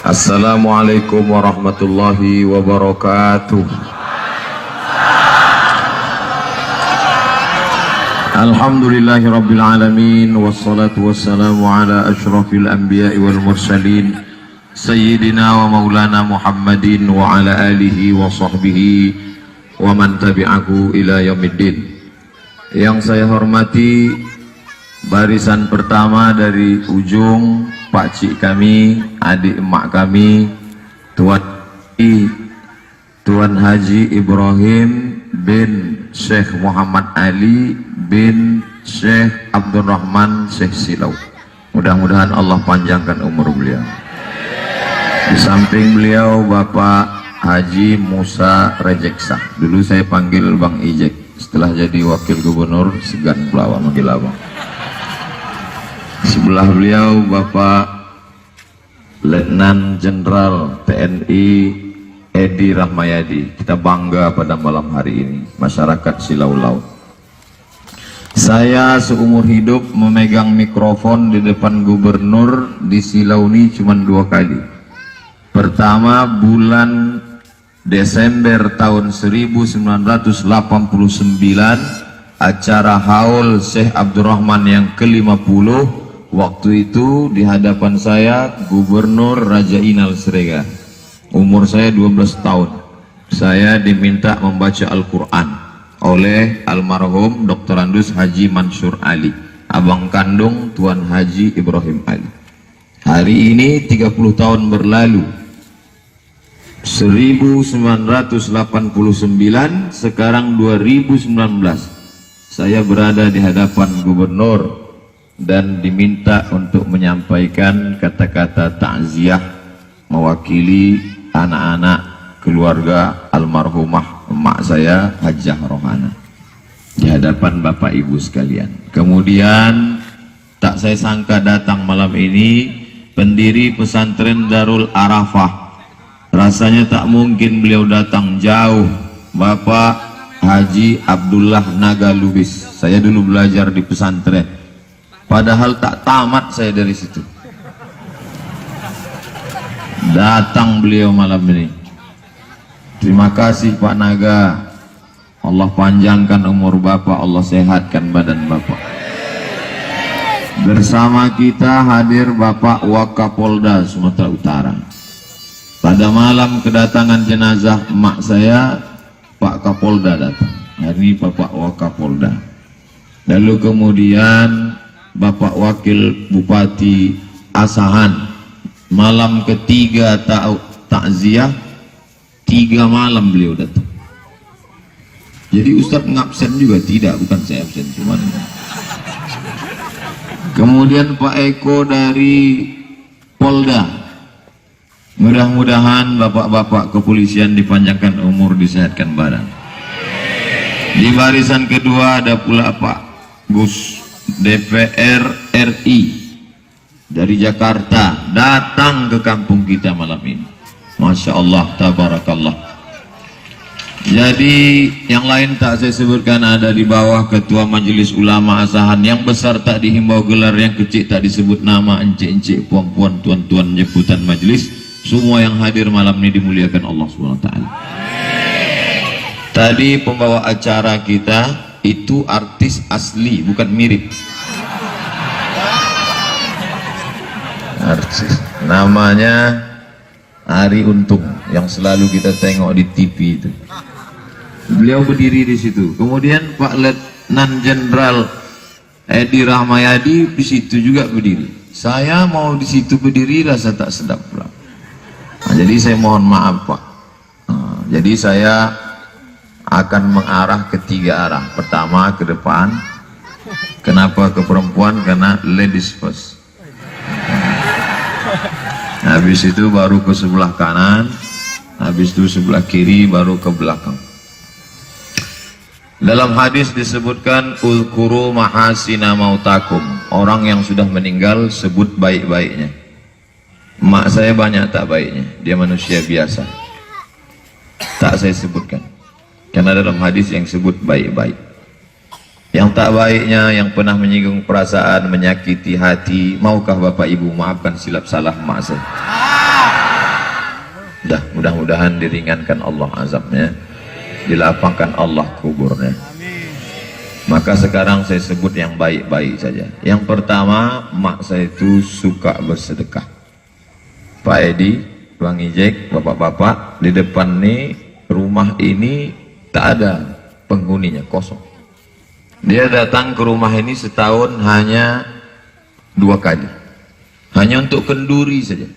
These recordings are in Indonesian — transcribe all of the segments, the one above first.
Assalamualaikum warahmatullahi wabarakatuh. Alhamdulillahi rabbil alamin, wassalatu wassalamu ala ashrafil anbiya'i wal mursalin sayyidina wa maulana Muhammadin wa ala alihi wa sahbihi wa man tabi'ahu ila yaumiddin. Yang saya hormati barisan pertama dari ujung, pakcik kami, adik emak kami, Tuan Haji Ibrahim bin Syekh Muhammad Ali bin Syekh Abdurrahman Syekh Silau. Mudah-mudahan Allah panjangkan umur beliau. Di samping beliau Bapak Haji Musa Rejeksa. Dulu saya panggil Bang Ijek, setelah jadi wakil gubernur segan pelawa manggil abang. Sebelah beliau Bapak Letnan Jenderal TNI Edi Rahmayadi. Kita bangga pada malam hari ini, masyarakat Silau Laut. Saya seumur hidup memegang mikrofon di depan gubernur di Silau ini cuma 2 kali. Pertama bulan Desember tahun 1989, acara haul Syekh Abdurrahman yang ke-50. Waktu itu di hadapan saya Gubernur Raja Inal Srega. Umur saya 12 tahun. Saya diminta membaca Al-Quran oleh almarhum Dr. Andus Haji Mansur Ali, abang kandung Tuan Haji Ibrahim Ali. Hari ini 30 tahun berlalu, 1989, sekarang 2019. Saya berada di hadapan gubernur dan diminta untuk menyampaikan kata-kata takziah mewakili anak-anak keluarga almarhumah emak saya Hajah Rohana di hadapan Bapak Ibu sekalian. Kemudian tak saya sangka datang malam ini pendiri pesantren Darul Arafah. Rasanya tak mungkin beliau datang jauh, Bapak Haji Abdullah Naga Lubis. Saya dulu belajar di pesantren, padahal tak tamat saya dari situ. Datang beliau malam ini. Terima kasih Pak Naga. Allah panjangkan umur Bapak, Allah sehatkan badan Bapak. Bersama kita hadir Bapak Wakapolda Sumatera Utara. Pada malam kedatangan jenazah emak saya, Pak Kapolda datang. Hari ini Bapak Wakapolda. Lalu kemudian Bapak Wakil Bupati Asahan. Malam ketiga takziah, 3 malam beliau datang. Jadi Ustadz ngabsen juga? Tidak, bukan saya absen, cuman. Kemudian Pak Eko dari Polda. Mudah-mudahan bapak-bapak kepolisian dipanjangkan umur, disehatkan badan. Di barisan kedua ada pula Pak Gus DPR RI dari Jakarta, datang ke kampung kita malam ini. Masya Allah, tabarakallah. Jadi yang lain tak saya sebutkan, ada di bawah Ketua Majelis Ulama Asahan. Yang besar tak dihimbau gelar, yang kecil tak disebut nama, encik-encik, puan-puan, tuan-tuan, jemputan majelis. Semua yang hadir malam ini dimuliakan Allah SWT. Tadi pembawa acara kita itu artis asli, bukan mirip. Artis namanya Ari Untung, yang selalu kita tengok di TV itu. Beliau berdiri di situ. Kemudian Pak Letnan Jenderal Edi Rahmayadi di situ juga berdiri. Saya mau di situ berdiri, rasa tak sedap pula. Nah, jadi saya mohon maaf Pak. Jadi saya akan mengarah ke 3 arah. Pertama ke depan. Kenapa ke perempuan? Karena ladies first. Habis itu baru ke sebelah kanan, habis itu sebelah kiri, baru ke belakang. Dalam hadis disebutkan ulkuru mahasina mautakum. Orang yang sudah meninggal sebut baik-baiknya. Mak saya banyak tak baiknya, dia manusia biasa, tak saya sebutkan karena dalam hadis yang sebut baik-baik. Yang tak baiknya, yang pernah menyinggung perasaan, menyakiti hati, maukah Bapak Ibu maafkan silap salah mak saya? Mudah-mudahan diringankan Allah azabnya, dilapangkan Allah kuburnya. Maka sekarang saya sebut yang baik-baik saja. Yang pertama, mak saya itu suka bersedekah. Pak Edi, Bang Ijek, bapak-bapak, di depan nih rumah ini tak ada penghuninya, kosong. Dia datang ke rumah ini setahun hanya 2 kali, hanya untuk kenduri saja.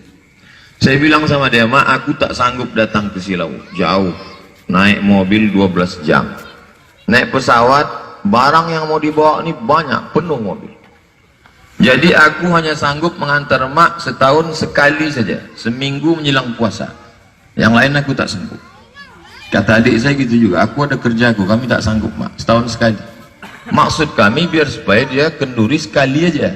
Saya bilang sama dia, mak, aku tak sanggup datang ke Silau, jauh, naik mobil 12 jam, naik pesawat, barang yang mau dibawa ini banyak, penuh mobil. Jadi aku hanya sanggup mengantar mak setahun sekali saja, seminggu menjelang puasa. Yang lain aku tak sanggup. Kata adik saya gitu juga, aku ada kerjaku, kami tak sanggup mak, setahun sekali. Maksud kami biar supaya dia kenduri sekali aja.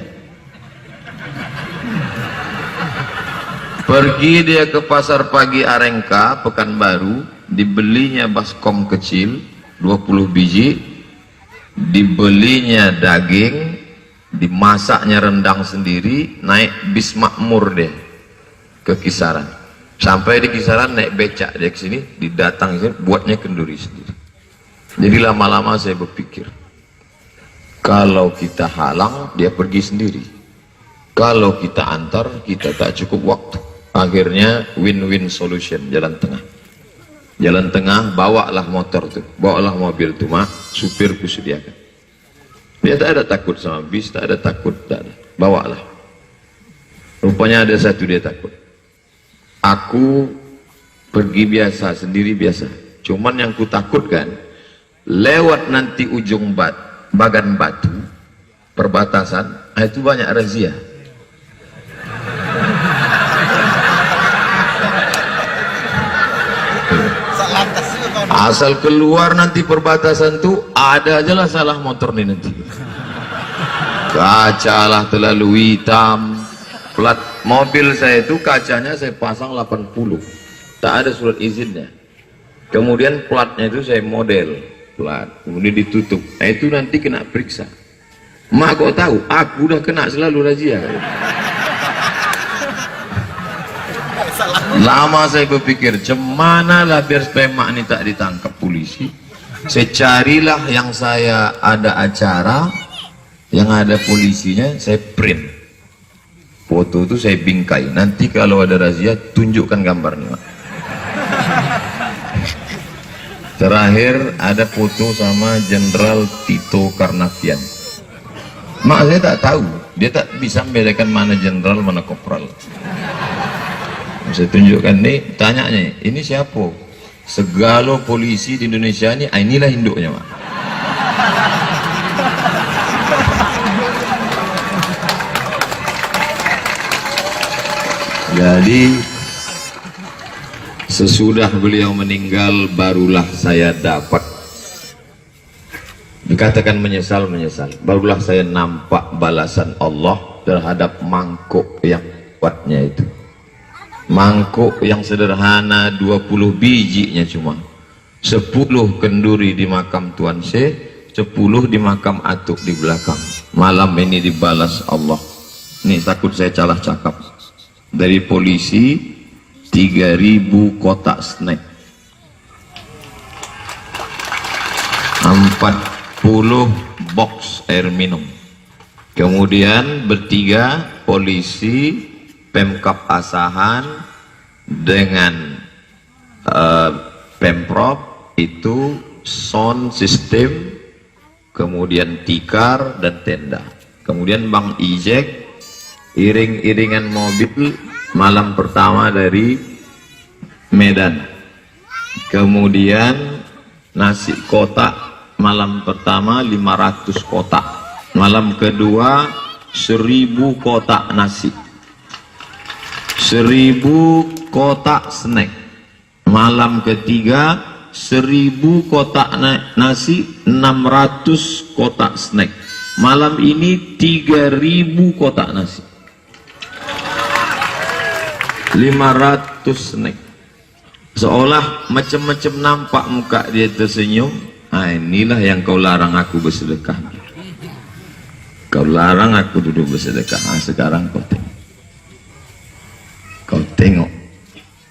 Pergi dia ke pasar pagi Arengka, Pekanbaru, dibelinya baskom kecil, 20 biji, dibelinya daging, dimasaknya rendang sendiri, naik bis makmur deh ke Kisaran. Sampai di Kisaran naik becak dia ke sini, didatang sini, buatnya kenduri sendiri. Jadi lama-lama saya berpikir, kalau kita halang, dia pergi sendiri. Kalau kita antar, kita tak cukup waktu. Akhirnya win-win solution, jalan tengah. Jalan tengah, bawalah motor tuh, bawalah mobil tuh, mak, supirku sediakan. Dia tak ada takut sama bis, tak ada takut, tak ada. Bawalah. Rupanya ada satu dia takut. Aku pergi biasa, sendiri biasa. Cuman yang ku takutkan, lewat nanti ujung Bagan Batu, perbatasan, itu banyak razia. Asal keluar nanti perbatasan tuh ada aja lah salah motor nih nanti. Kaca lah terlalu hitam. Plat mobil saya itu kacanya saya pasang 80, tak ada surat izinnya. Kemudian platnya itu saya model plat, kemudian ditutup. Nah itu nanti kena periksa. Mak kok tahu? Aku udah kena selalu razia. Lama saya berpikir, cemana lah biar supaya mak ini tak ditangkap polisi. Saya carilah yang saya ada acara, yang ada polisinya, saya print. Foto itu saya bingkai. Nanti kalau ada razia, tunjukkan gambarnya. Terakhir ada foto sama Jenderal Tito Karnavian. Mak saya tak tahu, dia tak bisa membedakan mana jenderal, mana kopral. Saya tunjukkan nih, tanyanya, ini siapa? Segala polisi di Indonesia ini, inilah induknya, mak. Jadi sesudah beliau meninggal barulah saya dapat, dikatakan menyesal, barulah saya nampak balasan Allah terhadap mangkuk yang kuatnya itu. Mangkuk yang sederhana 20 bijinya cuma 10 kenduri di makam Tuan Syekh, 10 di makam Atuk di belakang. Malam ini dibalas Allah. Ini takut saya salah cakap. Dari polisi 3.000 kotak snack, 40 box air minum. Kemudian bertiga polisi, Pemkab Asahan dengan Pemprov itu sound system, kemudian tikar dan tenda. Kemudian Bang Ijek iring-iringan mobil malam pertama dari Medan. Kemudian nasi kotak malam pertama 500 kotak, malam kedua 1000 kotak nasi, 1000 kotak snack, malam ketiga 1000 kotak nasi, 600 kotak snack, malam ini 3000 kotak nasi, 500 snack. Seolah macam-macam nampak muka dia tersenyum. Inilah yang kau larang aku bersedekah. Kau larang aku duduk bersedekah. Sekarang kau tengok. Kau tengok.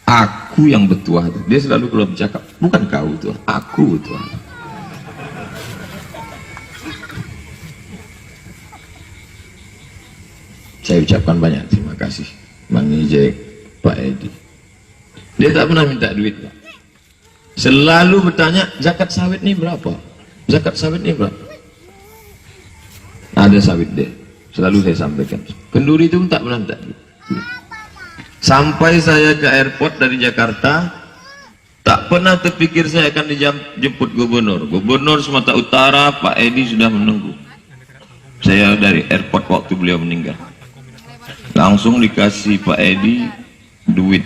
Aku Aku yang bertuah tuh. Dia selalu kalau bercakap, bukan kau tuh, aku tuh. Saya ucapkan banyak terima kasih Bang Ijek, Pak Edi. Dia tak pernah minta duit, Pak. Selalu bertanya, zakat sawit ini berapa? Zakat sawit ini berapa? Ada sawit deh. Selalu saya sampaikan. Kenduri itu tak pernah minta duit. Sampai saya ke airport dari Jakarta, tak pernah terpikir saya akan dijemput gubernur. Gubernur Sumatera Utara, Pak Edi sudah menunggu. Saya dari airport waktu beliau meninggal. Langsung dikasih Pak Edi duit.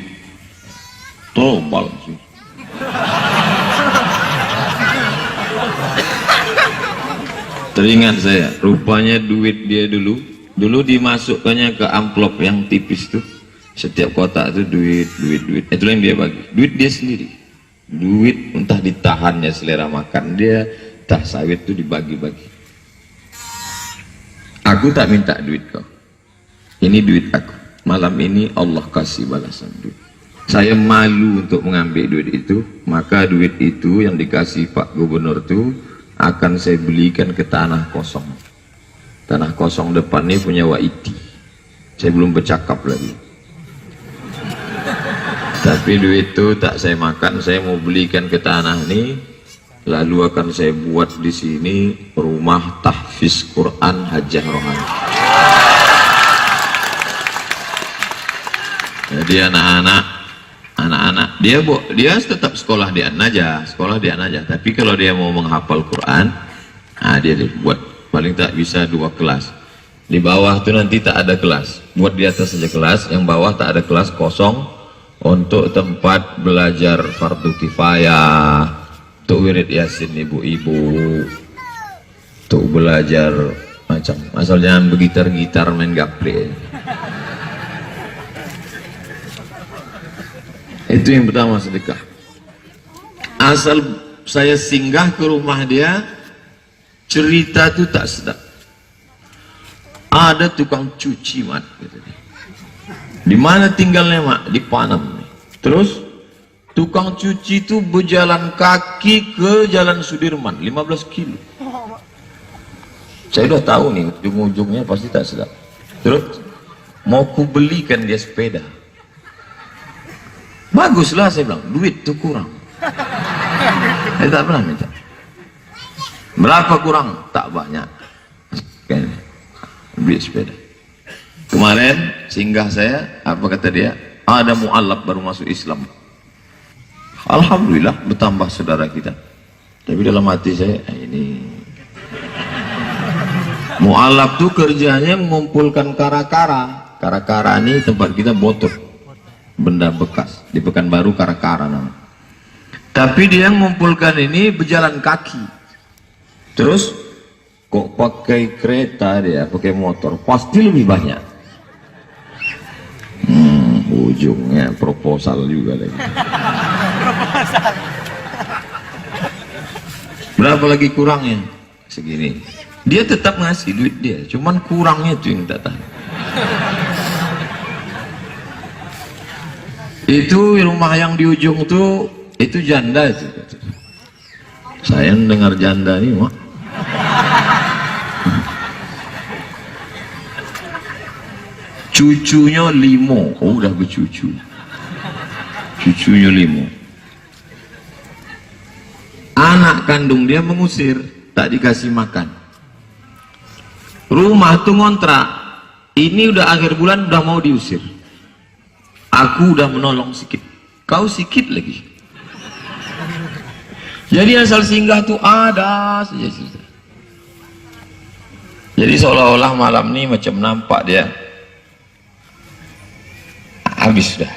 Tobal sih. Teringat saya, rupanya duit dia dulu dimasukkannya ke amplop yang tipis tuh. Setiap kotak itu duit. Itu yang dia bagi. Duit dia sendiri. Duit entah ditahannya selera makan dia, entah sawit itu dibagi-bagi. Aku tak minta duit kau. Ini duit aku. Malam ini Allah kasih balasan duit. Saya malu untuk mengambil duit itu, maka duit itu yang dikasih Pak Gubernur itu akan saya belikan ke tanah kosong. Tanah kosong depan ini punya Waiti. Saya belum bercakap lagi. Tapi duit itu tak saya makan, saya mau belikan ke tanah ini, lalu akan saya buat di sini rumah tahfiz Quran Hajah Rohani. Jadi anak-anak dia tetap sekolah di An-Najah, tapi kalau dia mau menghafal Quran, dia buat paling tak bisa 2 kelas. Di bawah itu nanti tak ada kelas, buat di atas saja kelas, yang bawah tak ada kelas, kosong untuk tempat belajar fardu kifayah, untuk wirid yasin ibu-ibu, untuk belajar macam asal jangan begitar-gitar main gaple. Itu yang pertama, sedekah. Asal saya singgah ke rumah dia, cerita itu tak sedap. Ada tukang cuci, Mat, gitu. Di mana tinggalnya, Mak? Di Panam. Terus tukang cuci itu berjalan kaki ke Jalan Sudirman 15 kilo. Saya udah tahu nih ujung-ujungnya pasti tak sedap. Terus mau ku belikan dia sepeda. Baguslah, saya bilang, duit tuh kurang. Saya tak pernah minta. Berapa kurang? Tak banyak. Kayaknya beli sepeda. Kemarin singgah saya, apa kata dia? Ada mu'alaf baru masuk Islam. Alhamdulillah bertambah saudara kita. Tapi dalam hati saya, ini mu'alaf tuh kerjanya mengumpulkan kara-kara. Kara-kara ini tempat kita botol, benda bekas. Di Pekanbaru kara-kara namanya. Tapi dia yang mengumpulkan ini berjalan kaki. Terus kok pakai kereta dia, pakai motor, pasti lebih banyak. Ujungnya proposal juga lagi. Berapa lagi kurangnya? Segini. Dia tetap ngasih duit dia, cuman kurangnya itu yang tak tahu. Itu rumah yang di ujung tuh, itu janda itu. Saya dengar janda nih, Mak. Cucunya 5, udah bercucu. Cucunya 5. Anak kandung dia mengusir, tak dikasih makan. Rumah tuh ngontrak, ini udah akhir bulan udah mau diusir. Aku udah menolong sikit, kau sikit lagi. Jadi asal singgah tuh ada saja. Jadi seolah-olah malam ini macam nampak dia habis sudah.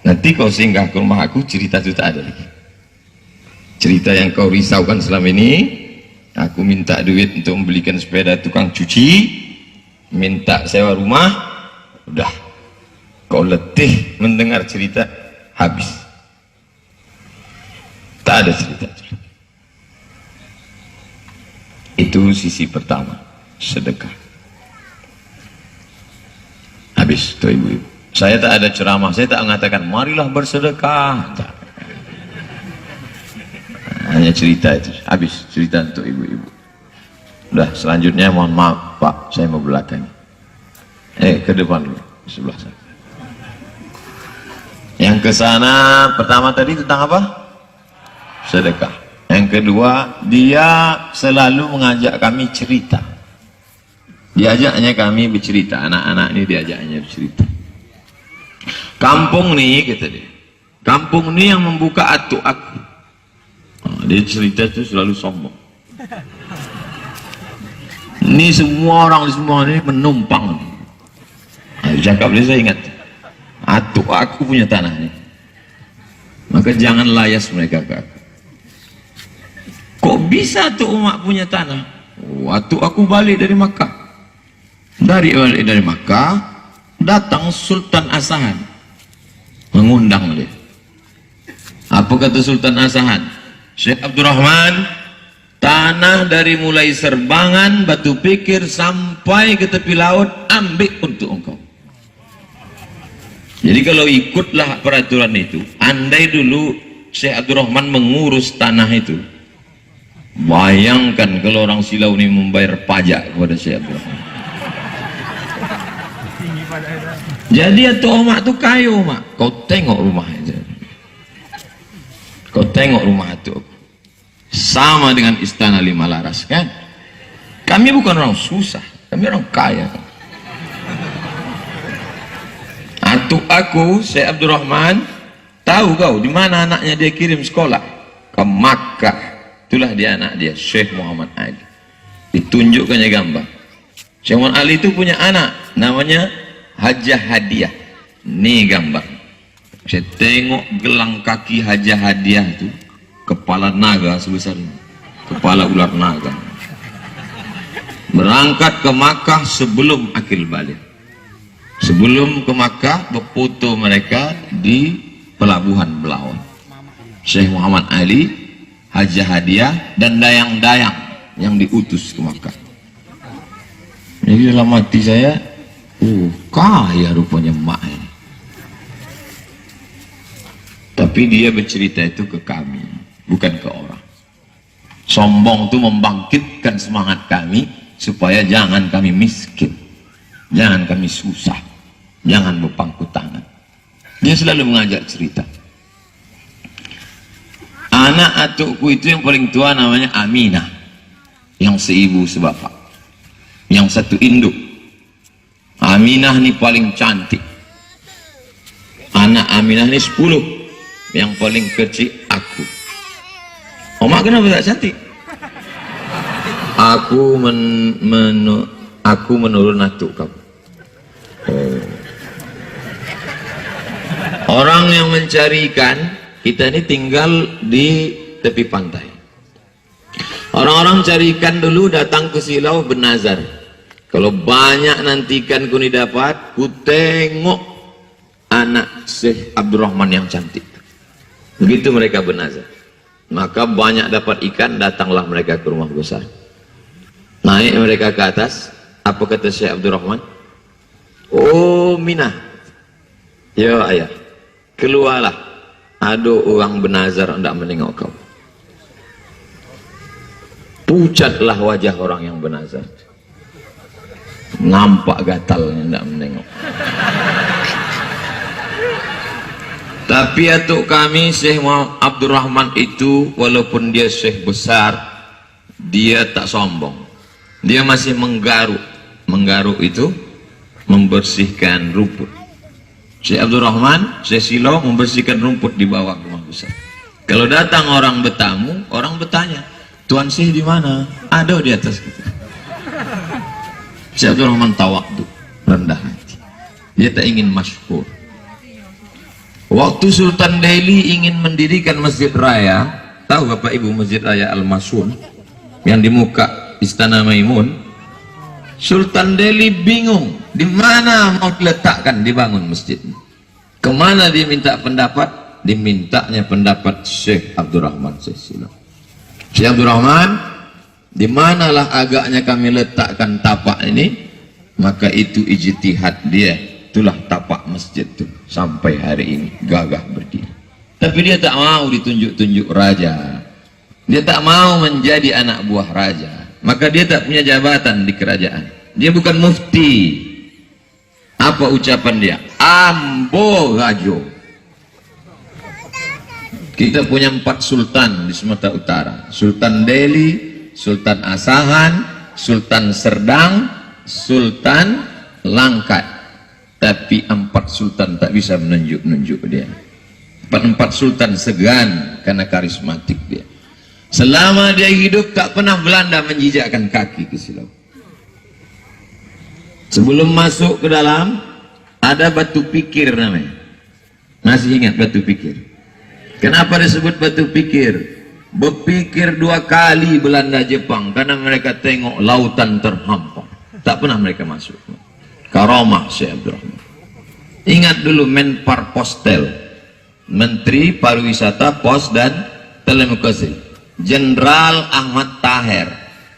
Nanti kau singgah ke rumah aku, cerita itu tak ada lagi. Cerita yang kau risaukan selama ini, aku minta duit untuk membelikan sepeda tukang cuci, minta sewa rumah, udah. Kau letih mendengar cerita, habis. Tak ada cerita. Itu sisi pertama, sedekah. Habis tuh ibu-ibu. Saya tak ada ceramah, saya tak mengatakan marilah bersedekah. Tak. Hanya cerita itu, habis cerita untuk ibu-ibu. Udah, selanjutnya mohon maaf Pak, saya mau belakang. Ke depan dulu, sebelah sana. Yang ke sana pertama tadi tentang apa? Sedekah. Yang kedua, dia selalu mengajak kami cerita. Diajaknya kami bercerita, anak-anak ini diajaknya bercerita. Kampung nih, kata dia. Kampung nih yang membuka atuk aku. Dia cerita itu selalu sombong. Ini semua orang di semua ini menumpang. Cakap dia, saya ingat. Atuk aku punya tanah ini. Maka jangan layas mereka ke aku. Kok bisa tuh umat punya tanah? Waktu aku balik dari Makkah. Dari Makkah, datang Sultan Asahan. Mengundang dia. Apa kata Sultan Asahan? Syekh Abdurrahman, tanah dari mulai Serbangan, Batu Pikir sampai ke tepi laut, ambil untuk engkau. Jadi kalau ikutlah peraturan itu, andai dulu Syekh Abdurrahman mengurus tanah itu, bayangkan kalau orang Silau ini membayar pajak kepada Syekh Abdurrahman. Jadi atau mak tu kayu mak, kau tengok rumah aja. Kau tengok rumah itu sama dengan istana 5 laras kan? Kami bukan orang susah, kami orang kaya. Atuk aku Syekh Abdurrahman, tahu kau di mana anaknya dia kirim sekolah? Ke Makkah. Itulah dia anak dia, Syekh Muhammad Ali. Ditunjukkannya gambar. Syekh Muhammad Ali itu punya anak namanya Hajah Hadiah. Nih gambar. Saya tengok gelang kaki Hajah Hadiah itu, kepala naga sebesar ini, kepala ular naga. Berangkat ke Makkah sebelum akil balik. Sebelum ke Makkah, berfoto mereka di pelabuhan Belawan. Syekh Muhammad Ali, Hajah Hadiah, dan dayang-dayang yang diutus ke Makkah. Jadi dalam hati saya, kaya rupanya mak ini. Tapi dia bercerita itu ke kami, bukan ke orang. Sombong itu membangkitkan semangat kami supaya jangan kami miskin, jangan kami susah, jangan berpangku tangan. Dia selalu mengajak cerita. Anak atukku itu yang paling tua namanya Aminah, yang seibu sebapak, yang satu induk. Aminah ini paling cantik. Anak Aminah ini 10. Yang paling kecil aku. Omak kenapa tak cantik? Aku menurun atuk kamu. Orang yang mencari ikan, kita ini tinggal di tepi pantai. Orang-orang cari ikan dulu datang ke Silau bernazar. Kalau banyak nanti ikan ku dapat, ku tengok anak Syekh Abdurrahman yang cantik. Begitu mereka bernazar. Maka banyak dapat ikan, datanglah mereka ke rumah besar. Naik mereka ke atas. Apa kata Syekh Abdurrahman? Oh Minah, ya ayah, keluarlah. Ada orang bernazar hendak menengok kau. Pucatlah wajah orang yang bernazar. Nampak gatalnya hendak menengok. Tapi atuk kami Syekh Abdurrahman itu, walaupun dia syekh besar, dia tak sombong. Dia masih menggaruk. Menggaruk itu membersihkan rumput. Syekh Abdurrahman, Syekh Silau membersihkan rumput di bawah rumah besar. Kalau datang orang bertamu, orang bertanya, Tuan Syekh di mana? Ada di atas kita. Syekh Abdurrahman tawadu, rendah hati. Dia tak ingin masyhur. Waktu Sultan Delhi ingin mendirikan masjid raya, tahu Bapak Ibu masjid raya Al-Masun yang di muka Istana Maimun? Sultan Delhi bingung di mana mau diletakkan dibangun masjid. Kemana dia minta pendapat? Dimintanya pendapat Syekh Abdurrahman Syekh Abdurrahman, di manalah agaknya kami letakkan tapak ini? Maka itu ijtihad dia. itulah tapak masjid itu sampai hari ini gagah berdiri. Tapi dia tak mau ditunjuk-tunjuk raja, dia tak mau menjadi anak buah raja, maka dia tak punya jabatan di kerajaan, dia bukan mufti. Apa ucapan dia? Ambo Rajo. Kita punya 4 sultan di Sumatera Utara, Sultan Delhi, Sultan Asahan, Sultan Serdang, Sultan Langkat. Tapi 4 sultan tak bisa menunjuk-nunjuk dia. 4 sultan segan karena karismatik dia. Selama dia hidup tak pernah Belanda menjijakkan kaki ke Silau. Sebelum masuk ke dalam ada batu pikir namanya. Masih ingat batu pikir? Kenapa disebut batu pikir? Berpikir 2 kali Belanda Jepang karena mereka tengok lautan terhampar. Tak pernah mereka masuk. Karamah Syekh Abdul Rahman. Ingat dulu Menpar Postel, Menteri Pariwisata, Pos dan Telekomunikasi, Jenderal Ahmad Taher.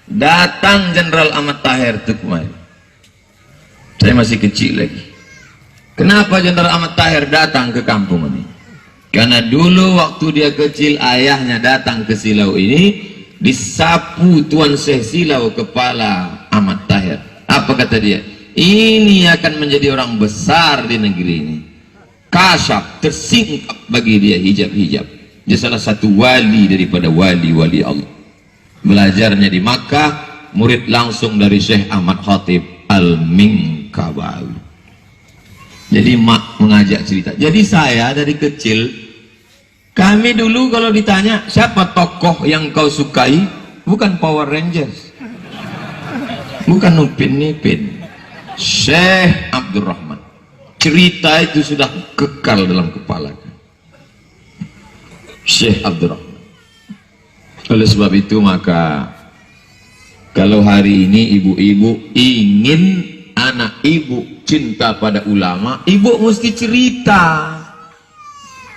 Datang Jenderal Ahmad Taher itu kemarin. Saya masih kecil lagi. Kenapa Jenderal Ahmad Taher datang ke kampung ini? Karena dulu waktu dia kecil ayahnya datang ke Silau ini, disapu Tuan Syekh Silau kepala Ahmad Taher. Apa kata dia? Ini akan menjadi orang besar di negeri ini. Kasyaf, tersingkap bagi dia hijab-hijab. Dia salah satu wali daripada wali-wali Allah. Belajarnya di Makkah, murid langsung dari Syekh Ahmad Khatib Al-Minkabawi. Jadi mak mengajak cerita. Jadi saya dari kecil, kami dulu kalau ditanya siapa tokoh yang kau sukai, bukan Power Rangers, bukan Upin Ipin, Syekh Abdul Rahman. Cerita itu sudah kekal dalam kepala Syekh Abdul Rahman. Oleh sebab itu maka kalau hari ini ibu-ibu ingin anak ibu cinta pada ulama, ibu mesti cerita.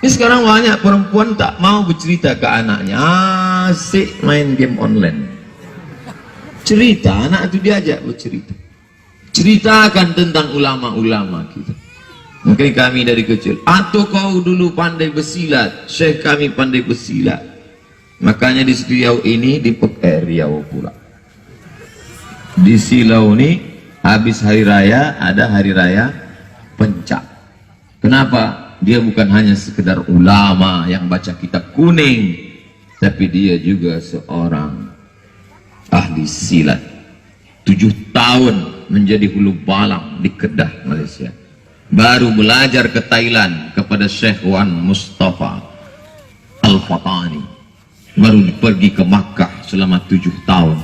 Ini sekarang banyak perempuan tak mau bercerita ke anaknya, asik main game online. Cerita, anak itu diajak bercerita. Ceritakan tentang ulama-ulama kita. Mungkin kami dari kecil, atau kau dulu pandai bersilat, Syekh kami pandai bersilat. Makanya di Riau ini, di Riau pula. Di Silau ini habis hari raya ada hari raya Pencak. Kenapa? Dia bukan hanya sekedar ulama yang baca kitab kuning, tapi dia juga seorang ahli silat. 7 tahun menjadi hulu balang di Kedah, Malaysia. Baru belajar ke Thailand kepada Syekh Wan Mustafa Al-Fatani. Baru pergi ke Makkah selama 7 tahun.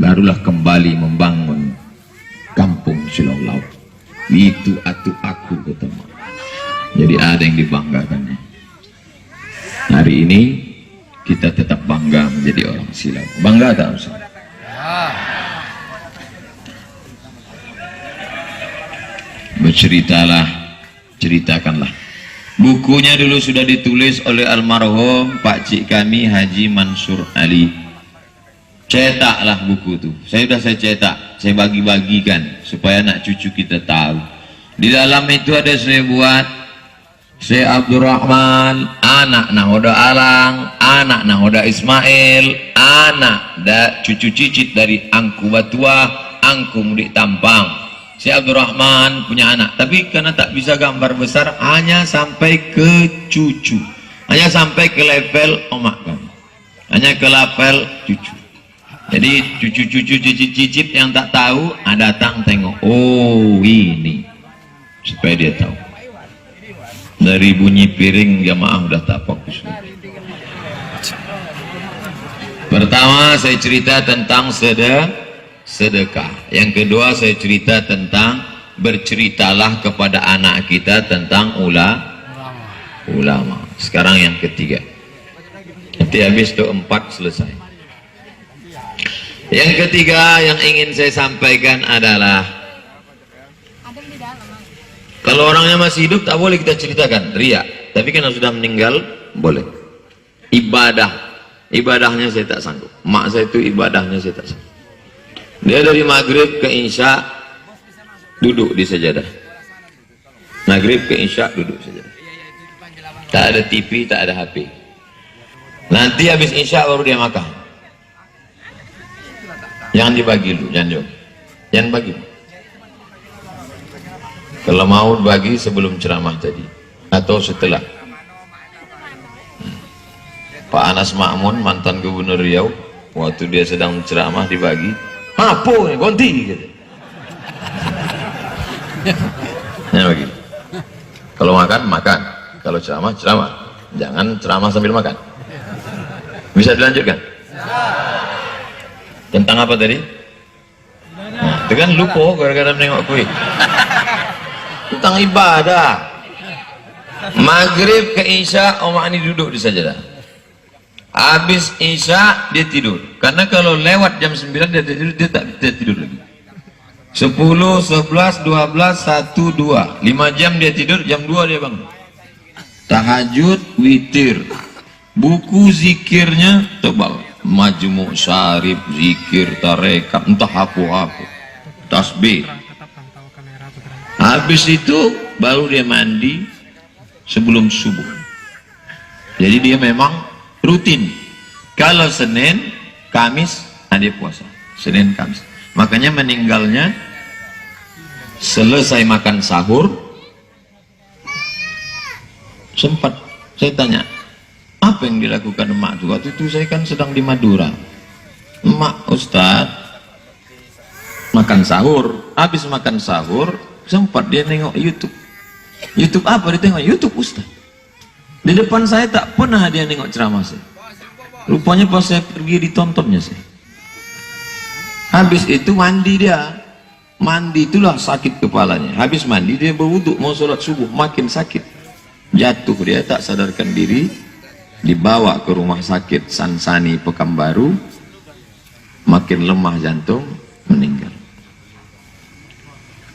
Barulah kembali membangun kampung Silau Laut. Itu atu aku ketemu. Jadi ada yang dibanggakan. Hari ini kita tetap bangga menjadi orang Silau. Bangga tak Ustaz? Berceritalah, ceritakanlah. Bukunya dulu sudah ditulis oleh almarhum Pak Cik kami Haji Mansur Ali. Cetaklah buku itu. Saya cetak, saya bagi-bagikan supaya anak cucu kita tahu. Di dalam itu ada saya buat Syekh Abdul Rahman, anak Nahoda Alang, anak Nahoda Ismail, anak cucu cicit dari Angku Batua, Angku Mudik Tampang. Syekh Abdul Rahman punya anak, tapi karena tak bisa gambar besar, hanya sampai ke cucu, hanya sampai ke level omak kami, hanya ke level cucu. Jadi cucu-cucu cicit-cicit yang tak tahu, datang tengok, oh ini, supaya dia tahu. Dari bunyi piring jamaah udah tak fokus. Pertama saya cerita tentang sedekah. Yang kedua saya cerita tentang berceritalah kepada anak kita tentang ulama. Sekarang yang ketiga. Nanti habis itu 4 selesai. Yang ketiga yang ingin saya sampaikan adalah kalau orangnya masih hidup tak boleh kita ceritakan riya, tapi kalau sudah meninggal boleh. Ibadahnya saya tak sanggup. Mak saya itu ibadahnya saya tak sanggup. Dia dari maghrib ke isya duduk di sajadah. Maghrib ke Isya duduk saja. Tak ada TV, tak ada HP. Nanti habis Isya baru dia makan. Jangan dibagi dulu, jangan bagi. Kalau mau bagi sebelum ceramah tadi atau setelah. Pak Anas Ma'mun, mantan Gubernur Riau, waktu dia sedang ceramah dibagi, apa nih ganti gitu. Ya bagi. Kalau makan, kalau ceramah, jangan ceramah sambil makan. Bisa dilanjutkan? Tentang apa tadi? Nah, itu kan lupa gara-gara menengok kue. Tentang ibadah. Maghrib ke Isya Oma ini duduk di sajadah. Habis Isya dia tidur. Karena kalau lewat jam 9 dia tak tidur lagi. 10, 11, 12, 1, 2 5 jam dia tidur, jam 2 dia bangun. Tahajud, witir. Buku zikirnya tebal. Majmu' Syarif, zikir, tarekat, entah apa-apa. Tasbih. Habis itu baru dia mandi sebelum subuh. Jadi dia memang rutin. Kalau Senin, Kamis dia puasa. Senin, Kamis. Makanya meninggalnya selesai makan sahur. Sempat saya tanya, apa yang dilakukan emak itu? Waktu itu saya kan sedang di Madura. Emak, Ustaz, makan sahur. Habis makan sahur sempat dia nengok YouTube. YouTube apa dia tengok? YouTube Ustaz. Di depan saya tak pernah dia nengok ceramah saya. Rupanya pas saya pergi ditontonnya saya. Habis itu mandi dia. Mandi itulah sakit kepalanya. Habis mandi dia berwuduk mau sholat subuh, makin sakit. Jatuh dia tak sadarkan diri, dibawa ke rumah sakit Sansani Pekanbaru, makin lemah jantung, meninggal.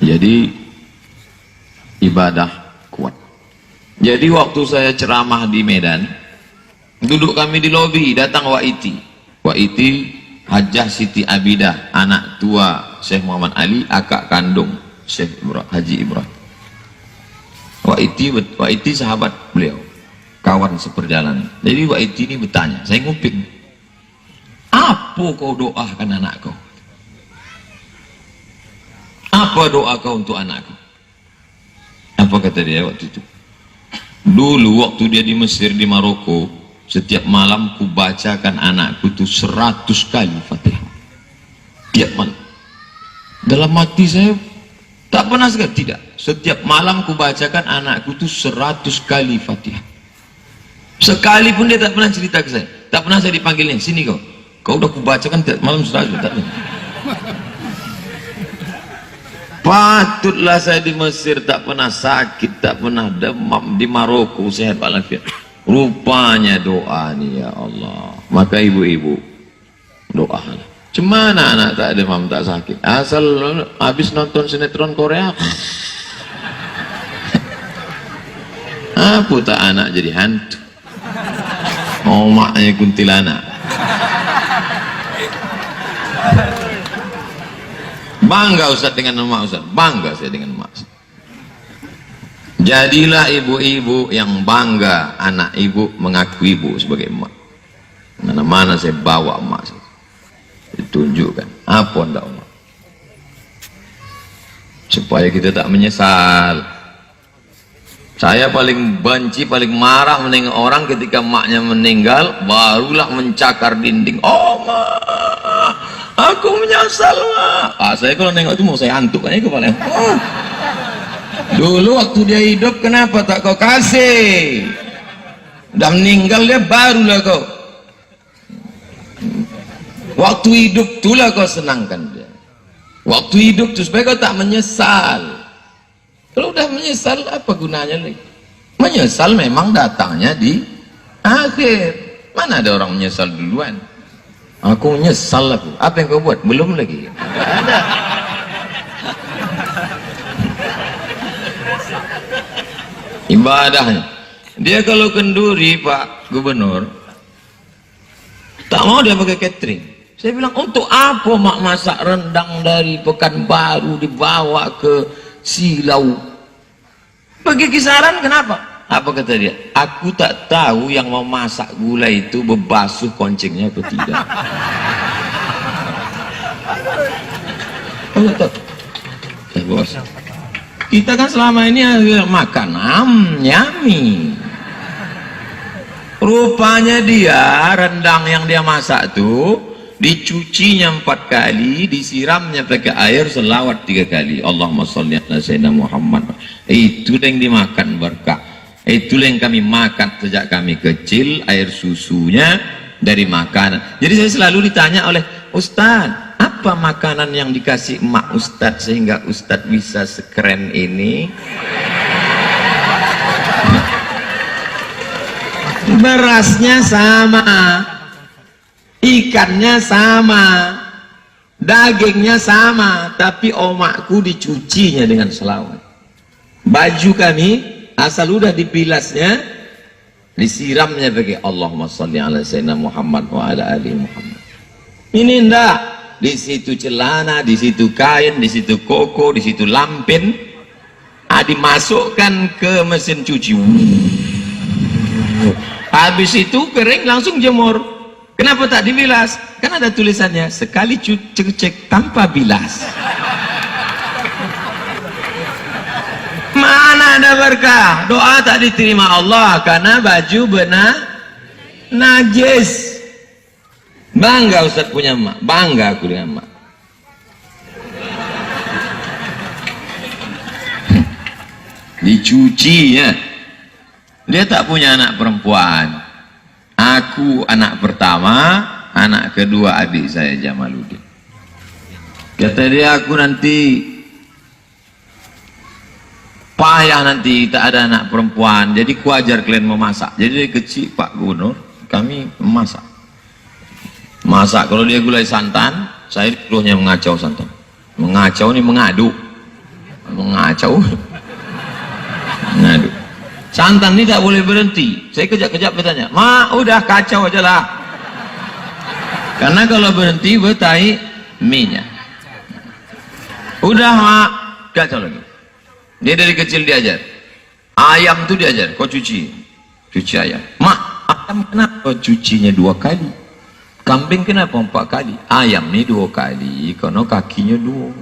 Jadi ibadah kuat. Jadi waktu saya ceramah di Medan, duduk kami di lobi, datang Waiti Hajjah Siti Abidah, anak tua Syekh Muhammad Ali, akak kandung Syekh Haji Ibrahim. Waiti sahabat beliau, kawan seperjalanan. Jadi Waiti ini bertanya, saya nguping, apa kau doakan anakku? Apa doa kau untuk anakku? Apa kata dia waktu itu? Dulu waktu dia di Mesir, di Maroko, setiap malam ku bacakan anakku itu 100 kali Fatihah. Tiap malam. Dalam hati saya tak pernah sekali, tidak. Setiap malam ku bacakan anakku itu 100 kali Fatihah. Sekalipun dia tak pernah cerita ke saya. Tak pernah saya dipanggilnya, sini kau. Kau udah ku bacakan tiap malam 100. Tak pernah. Patutlah saya di Mesir tak pernah sakit, tak pernah demam, di Maroko sehat walafiat. Rupanya doa nih ya Allah. Maka ibu-ibu doalah. Cemana anak tak demam tak sakit? Asal habis nonton sinetron Korea. Apa tak anak jadi hantu? Omaknya kuntilanak. Bangga Ustaz dengan emak Ustaz. Bangga saya dengan emak. Jadilah ibu-ibu yang bangga anak ibu mengaku ibu sebagai emak. Mana-mana saya bawa emak saya. Ditunjukkan apa ndak emak. Supaya kita tak menyesal. Saya paling benci, paling marah menengok orang ketika emaknya meninggal, barulah mencakar dinding. Oh ma, aku menyesal ma. Saya kalau nengok itu mau saya antuk aja kepala. Oh. Dulu waktu dia hidup kenapa tak kau kasih? Udah meninggal dia barulah kau. Waktu hidup itulah kau senangkan dia. Waktu hidup itu supaya kau tak menyesal. Kalau udah menyesal apa gunanya lagi? Menyesal memang datangnya di akhir. Mana ada orang menyesal duluan? Aku menyesal aku. Apa yang kau buat? Belum lagi. Ada. Ibadahnya dia kalau kenduri Pak Gubernur tak mau dia pakai catering. Saya bilang untuk apa mak masak rendang dari Pekanbaru dibawa ke Silau Bagi kisaran, kenapa? Apa kata dia? Aku tak tahu yang mau masak gula itu bebasuh koncengnya atau tidak. Oh, tak. Bos. Kita kan selama ini makan nyami. Rupanya dia rendang yang dia masak tuh dicucinya 4 kali, disiramnya pakai air selawat 3 kali. Allahumma sholli ala sayyidina Muhammad. Itu yang dimakan berkah. Itu yang kami makan sejak kami kecil, air susunya dari makanan. Jadi saya selalu ditanya oleh Ustaz, apa makanan yang dikasih emak Ustaz sehingga Ustaz bisa sekeren ini? Berasnya sama, ikannya sama, dagingnya sama, tapi omakku dicucinya dengan selawat. Baju kami asal udah dipilasnya, disiramnya pakai Allahumma sholli ala sayyidina Muhammad wa ala ali Muhammad. Ini enggak, di situ celana, di situ kain, di situ koko, di situ lampin, dimasukkan ke mesin cuci. Habis itu kering langsung jemur. Kenapa tak dibilas? Kan ada tulisannya sekali cek tanpa bilas. Mana ada berkah? Doa tak diterima Allah karena baju benar najis. Bangga Ustaz punya emak, bangga aku dengan emak. Dicuci ya. Dia tak punya anak perempuan. Aku anak pertama, anak kedua adik saya Jamaluddin. Kata dia, aku nanti payah nanti tak ada anak perempuan, jadi kuajar kalian memasak. Jadi dari kecil Pak Gubernur kami memasak. Masak, kalau dia gulai santan, saya dulunya mengacau santan. Mengacau ini mengadu. Mengacau. Mengadu. Santan ini tak boleh berhenti. Saya kejap-kejap bertanya, "Ma, udah kacau aja lah." Karena kalau berhenti bertai minyak. Udah, Mak, kacau lagi. Dia dari kecil diajar. Ayam tuh diajar, kau cuci ayam. "Mak, ayam kenapa cucinya 2 kali? Kambing kenapa 4 kali? Ayam nih 2 kali, karena kakinya 2.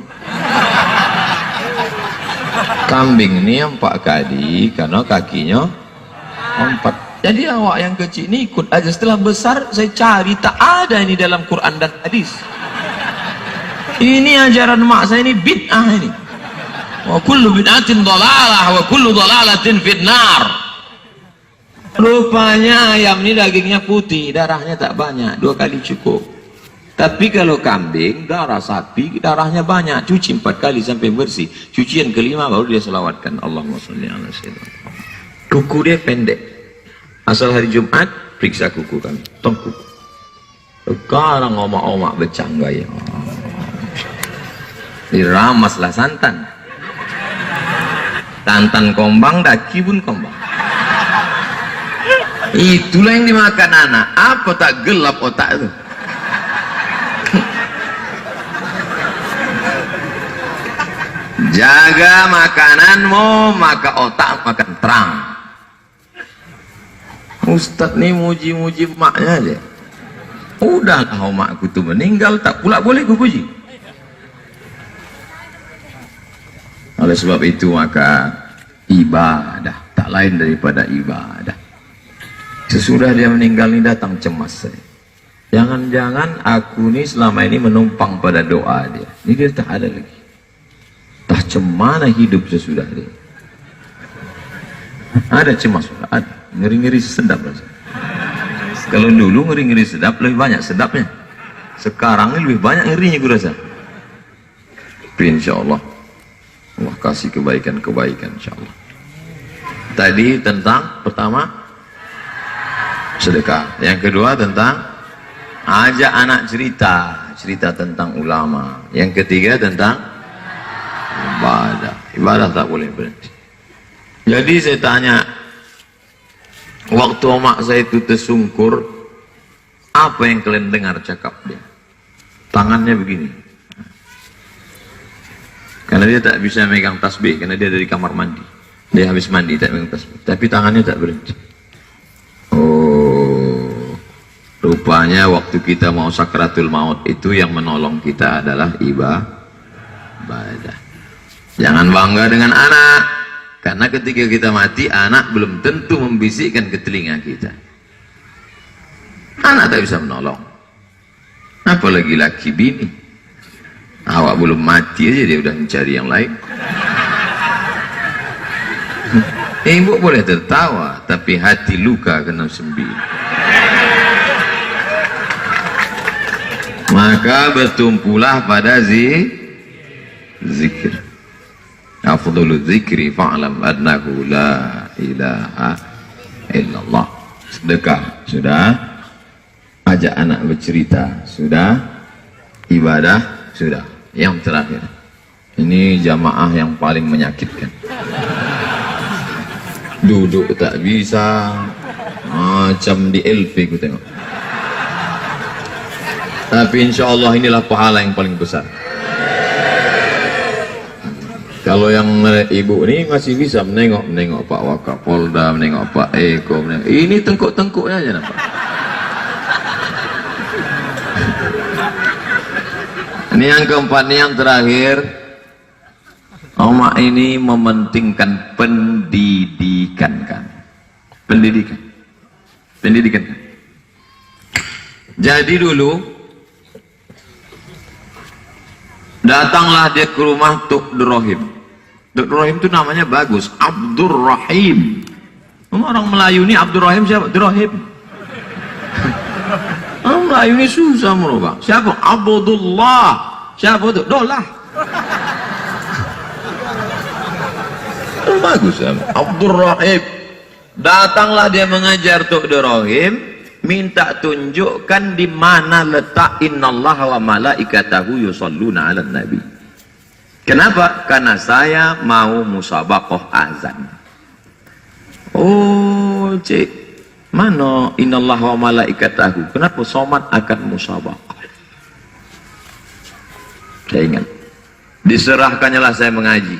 Kambing ini 4 kali, karena kakinya 4. Jadi awak yang kecil ini ikut aja. Setelah besar saya cari, tak ada ini dalam Quran dan hadis. Ini ajaran mak saya ini bid'ah ini. Wa kullu bid'atin dhalalah wa kullu dhalalatin finnar. Rupanya ayam ini dagingnya putih, darahnya tak banyak, 2 kali cukup. Tapi kalau kambing, darah sapi, darahnya banyak, cuci 4 kali sampai bersih. Cucian kelima baru dia selawatkan Allahumma sholli ala sayyidina. Kuku dia pendek. Asal hari Jumat periksa kuku kami, tongku. Sekarang omak-omak bercangga ya. Diramaslah santan. Santan kombang, daki pun kombang. Itulah yang dimakan anak. Apa tak gelap otak itu? Jaga makananmu, maka otak makan terang. Ustadz nih muji-muji maknya aja. Udahlah makku tuh meninggal, tak pula boleh ku puji. Oleh sebab itu maka ibadah tak lain daripada ibadah. Sesudah dia meninggal ini datang cemas saya. Jangan-jangan aku ini selama ini menumpang pada doa dia. Ini dia tak ada lagi. Tak cemana hidup sesudah dia. Ada cemas, ada ngeri-ngeri sedap rasa. Kalau dulu ngeri-ngeri sedap lebih banyak sedapnya. Sekarang ini lebih banyak ngerinya gue rasa. Tapi insya Allah Allah kasih kebaikan-kebaikan insya Allah. Tadi tentang pertama sedekah, yang kedua tentang ajak anak cerita tentang ulama, yang ketiga tentang ibadah tak boleh berhenti. Jadi saya tanya, waktu omak saya itu tersungkur, apa yang kalian dengar cakap dia? Tangannya begini, karena dia tak bisa megang tasbih, karena dia dari kamar mandi. Dia habis mandi tak pegang tasbih, tapi tangannya tak berhenti. Oh, rupanya waktu kita mau sakratul maut itu yang menolong kita adalah ibadah. Jangan bangga dengan anak, karena ketika kita mati, anak belum tentu membisikkan ke telinga kita. Anak tak bisa menolong, apalagi laki bini. Awak belum mati aja dia udah mencari yang lain. Ibu boleh tertawa, tapi hati luka kena sembi. Maka bertumpulah pada zikir. Afdhalul zikri fa'lam annahu la ilaha illallah. Sedekah sudah, ajak anak bercerita sudah, ibadah sudah. Yang terakhir, ini jamaah yang paling menyakitkan. Duduk tak bisa, macam di LV ku tengok. Tapi insya Allah inilah pahala yang paling besar. Kalau yang ibu ini masih bisa menengok Pak Wakapolda, menengok Pak Eko, ini tengkuk-tengkuknya aja nampak. Ini yang keempat, ini yang terakhir. Oma ini mementingkan pendidikan kan. Pendidikan. Jadi dulu datanglah dia ke rumah Dr. Rohim. Dr. Rohim itu namanya bagus, Abdur Rahim. Orang Melayu ini Abdur Rahim siapa? Abdur Rahim. Orang Melayu ini susah merubah. Siapa? Abdullah. Siapa itu? Dolah. Bagus ya. Abdur Rahim. Datanglah dia mengajar Dr. Rohim, minta tunjukkan di mana letak innallaha wa malaikatahu yusholluna 'alan nabi. Kenapa? Karena saya mau musabaqah azan. Oh, cik, mana innallaha wa malaikatahu? Kenapa somat akan musabaqah? Saya ingat. Diserahkannya lah saya mengaji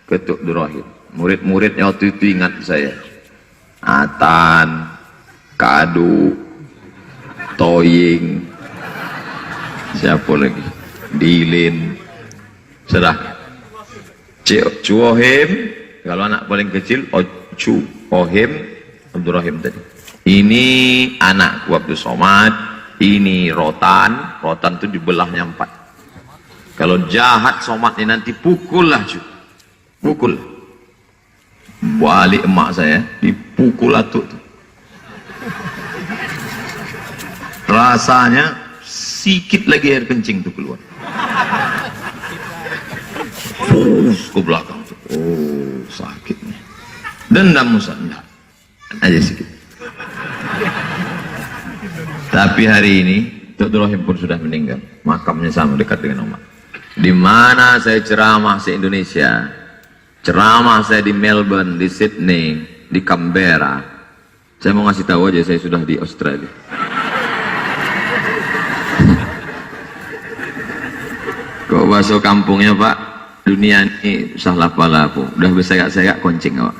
ke Dr. Rohim. Murid-muridnya waktu itu ingat saya. Atan, Kadu, Toying, siapa lagi? Dilin, serah. Cuohim, kalau anak paling kecil, Ohim, Abdur Rahim tadi. Ini anakku Abdul Somad, ini Rotan itu dibelahnya 4. Kalau jahat Somad ini nanti pukul lah, pukul. Balik emak saya, dipukul atuk tuh. Rasanya sikit lagi air kencing tuh keluar. Ke belakang tuh. Oh, sakitnya. Dendam Musa, enggak. Aja sikit. Tapi hari ini Dr. Rohim pun sudah meninggal. Makamnya sama dekat dengan Omar. Di mana saya ceramah se-Indonesia. Ceramah saya di Melbourne, di Sydney, di Canberra. Saya mau ngasih tahu aja saya sudah di Australia. Kok bahasa kampungnya Pak, dunia ini salah pala aku. Udah berserak-serak koncing awak.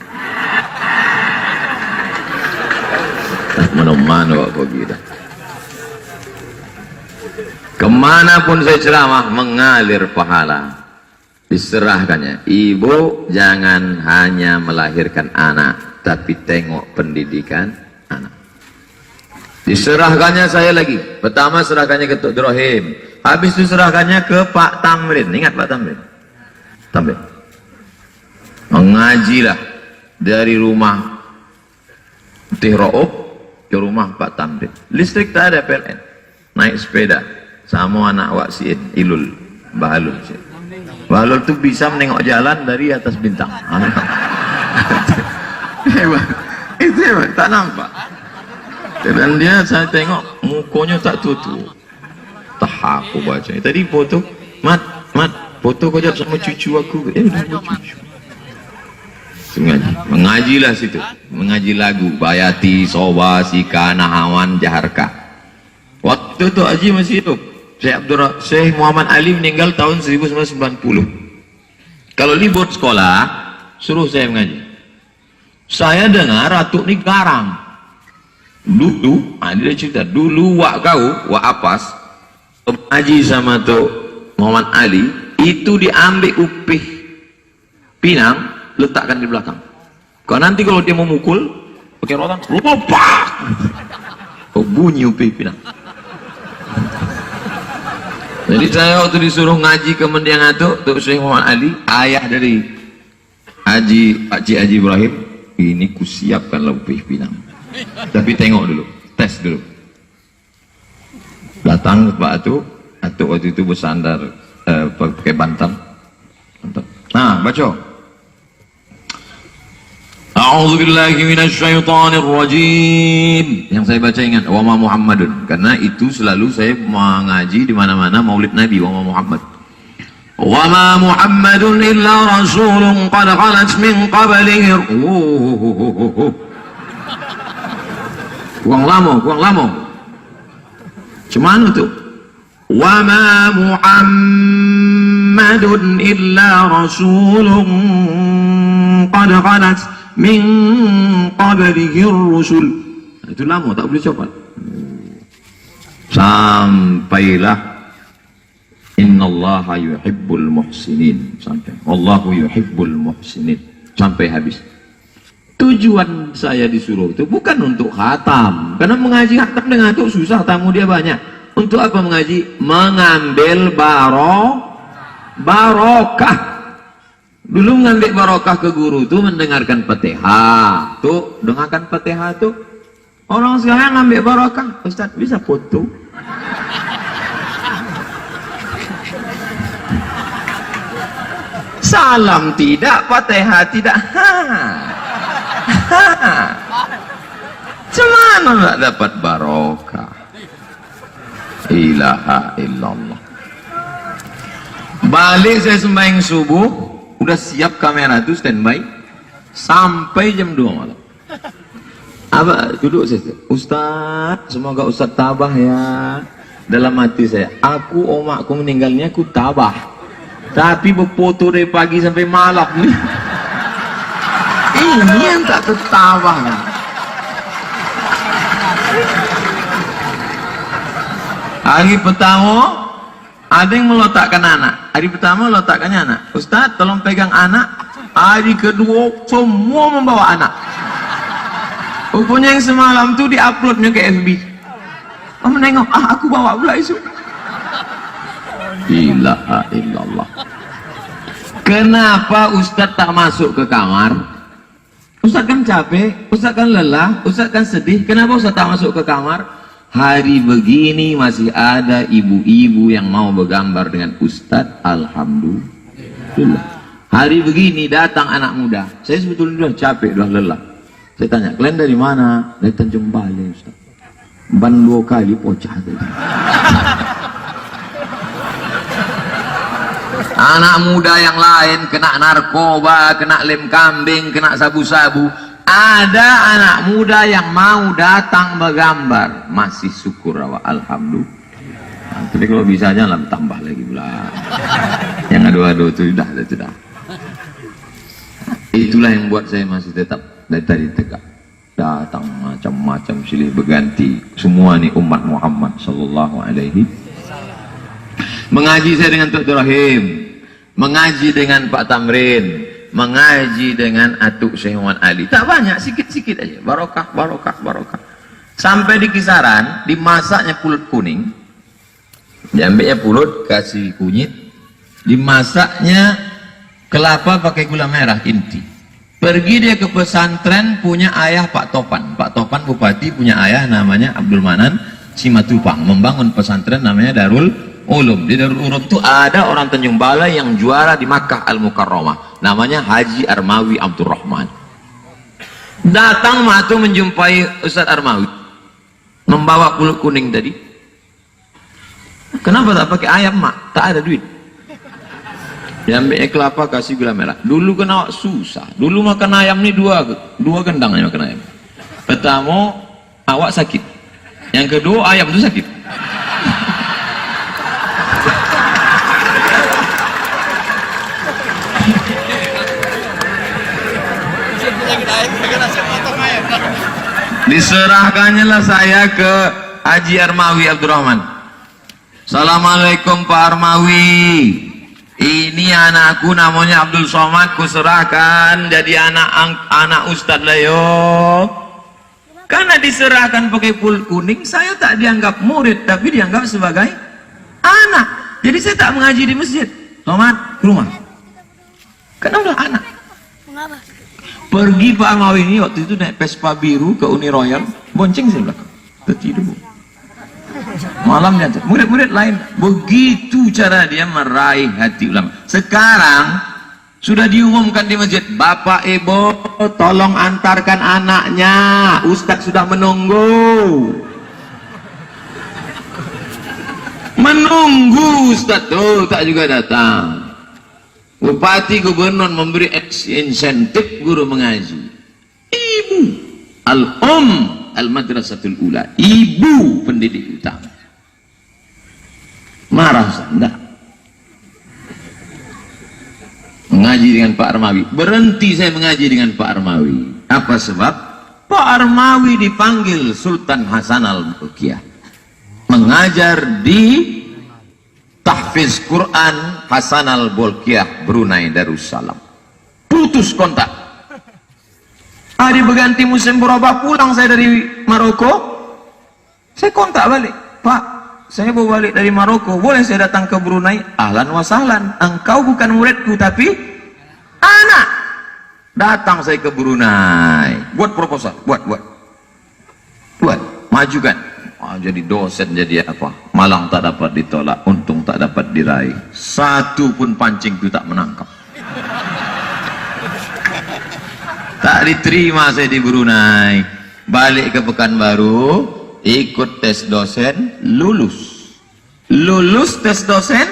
Mana-mana awak kok gitu. Kemanapun saya ceramah mengalir pahala. Diserahkannya. Ibu jangan hanya melahirkan anak, tapi tengok pendidikan anak. Diserahkannya saya lagi. Pertama serahkannya ke Dr. Rohim. Habis itu serahkannya ke Pak Tamrin. Ingat Pak Tamrin? Tamrin. Mengajilah dari rumah Tih Ro'ub ke rumah Pak Tamrin. Listrik tak ada PLN. Naik sepeda sama anak Wak Siin, Ilul, Bahalul. Bahalul itu bisa menengok jalan dari atas bintang. Hebat. Itu hebat, tak nampak. Dan dia saya tengok mukanya tak tutup. Tak aku baca. Tadi foto, mat, foto kau jawab sama cucu aku. Udah cucu. Sengaja. Mengajilah situ. Mengaji lagu. Bayati, Soba, Sika, Nahawan, Jaharka. Waktu itu Haji masih hidup. Syekh Muhammad Ali meninggal tahun 1990. Kalau libur sekolah, suruh saya mengaji. Saya dengar Ratu ni garang. Dulu, dia cerita, dulu wak kau, wak Apas, haji sama tu Muhammad Ali, itu diambil upih pinang, letakkan di belakang. Kau nanti kalau dia memukul, pakai rotan, lopak! Oh, bunyi upih pinang. Jadi saya waktu disuruh ngaji ke Mendiang Atuk, Tuk Syekh Muhammad Ali, ayah dari Pakcik Haji Ibrahim, ini kusiapkanlah upih pinang. Tapi tengok dulu, tes dulu. Datang ke Pak Atuk, Atuk waktu itu bersandar pakai bantal. Nah, baca. A'udzubillahi minasyaitonir rajim. Yang saya baca ingat wa ma Muhammadun, karena itu selalu saya mengaji di mana-mana Maulid Nabi wa ma Muhammad. Wa ma Muhammadun illa rasulun qad khalat min qablihi. Kurang lama. Cuman itu. Wa ma Muhammadun illa rasulun qad khalat min qablihi rusul. Itu lama, tak boleh cepat. Sampailah innallaha yuhibbul muhsinin, sampai wallahu yuhibbul muhsinin, sampai habis. Tujuan saya disuruh itu bukan untuk khatam, karena mengaji khatam dengan itu susah, tamu dia banyak. Untuk apa mengaji? Mengambil barokah. Dulu mengambil barokah ke guru tuh mendengarkan Fatihah. Tuh, dengarkan Fatihah tuh. Orang sekarang ngambil barokah. Ustaz, bisa foto? Salam tidak, Fatihah tidak. Cemana nak dapat barokah? Ilaha illallah. Balik saya sembahyang subuh, udah siap kamera itu standby sampai jam 2 malam. Apa duduk saya, Ustaz, semoga Ustaz tabah ya. Dalam hati saya, aku omakku meninggalnya aku tabah, tapi berfoto dari pagi sampai malam nih. Ini yang tak tertabah kan. Hari pertama ada yang meletakkan anak. Hari pertama letakkannya anak. Ustaz, tolong pegang anak. Hari kedua semua membawa anak. Rupanya yang semalam tu diuploadnya ke FB. Oh, menengok, aku bawa pula isu. Ilaha illallah. Kenapa Ustaz tak masuk ke kamar? Ustaz kan capek, Ustaz kan lelah, Ustaz kan sedih. Kenapa Ustaz tak masuk ke kamar? Hari begini masih ada ibu-ibu yang mau bergambar dengan Ustadz. Alhamdulillah. Hari begini datang anak muda. Saya sebetulnya sudah capek, sudah lelah. Saya tanya, kalian dari mana? Dari Tanjung Balai, Ustaz. Ban 2 kali pocah tadi. Anak muda yang lain kena narkoba, kena lem kambing, kena sabu-sabu. Ada anak muda yang mau datang bergambar, masih syukur awak, alhamdulillah. Nah, tapi kalau bisa jangan tambah lagi pula. Yang adu-adu itu sudah. Itulah yang buat saya masih tetap dari tadi tegak. Datang macam-macam silih berganti. Semua ni umat Muhammad sallallahu alaihi. Mengaji saya dengan Tuk Rahim, mengaji dengan Pak Tamrin, mengaji dengan Atuk Syekh Muhammad Ali. Tak banyak, sikit-sikit aja. Barokah. Sampai di kisaran, dimasaknya pulut kuning. Diambilnya pulut, kasih kunyit. Dimasaknya kelapa pakai gula merah, inti. Pergi dia ke pesantren, punya ayah Pak Topan. Pak Topan bupati punya ayah namanya Abdul Manan Simatupang. Membangun pesantren namanya Darul Ulum. Di Darul Ulum itu ada orang Tanjung Balai yang juara di Makkah Al-Mukarramah. Namanya Haji Armawi Abdurrahman. Datang matu menjumpai Ustaz Armawi, membawa pulut kuning tadi. Kenapa tak pakai ayam, mak? Tak ada duit. Diambil kelapa, kasih gula merah. Dulu kan awak susah. Dulu makan ayam ni dua gendang aja makan ayam. Pertama awak sakit, yang kedua ayam tu sakit. Diserahkannya lah saya ke Haji Armawi Abdurrahman. Assalamualaikum Pak Armawi, ini anakku namanya Abdul Somad, kuserahkan jadi anak Ustadz Leo. Karena diserahkan pakai pul kuning, saya tak dianggap murid, tapi dianggap sebagai anak. Jadi saya tak mengaji di masjid. Somad, ke rumah. Karena udah anak. Pergi Pak Armawi ini waktu itu naik Vespa biru ke Uni Royal, bonceng saya belakang, tertidur. Malam dia murid-murid lain, begitu cara dia meraih hati ulama. Sekarang sudah diumumkan di masjid, Bapak Ibu tolong antarkan anaknya, Ustadz sudah menunggu. Menunggu Ustadz tuh tak juga datang. Bupati gubernur memberi insentif guru mengaji. Ibu al-madrasatul ula, ibu pendidik utama. Marah saya enggak. Mengaji dengan Pak Armawi, berhenti saya mengaji dengan Pak Armawi. Apa sebab? Pak Armawi dipanggil Sultan Hasan al-Bolkiah mengajar di tahfiz Quran Hasan al-Bolkiah Brunei Darussalam. Putus kontak. Hari berganti musim berubah, pulang saya dari Maroko, saya kontak balik, Pak, saya mau balik dari Maroko, boleh saya datang ke Brunei? Ahlan wa sahlan, engkau bukan muridku tapi anak. Datang saya ke Brunei, buat proposal, buat majukan. Jadi dosen, jadi apa, malang tak dapat ditolak, untung tak dapat diraih, satu pun pancing itu tak menangkap. Tak diterima saya di Brunei. Balik ke Pekanbaru, ikut tes dosen, lulus tes dosen,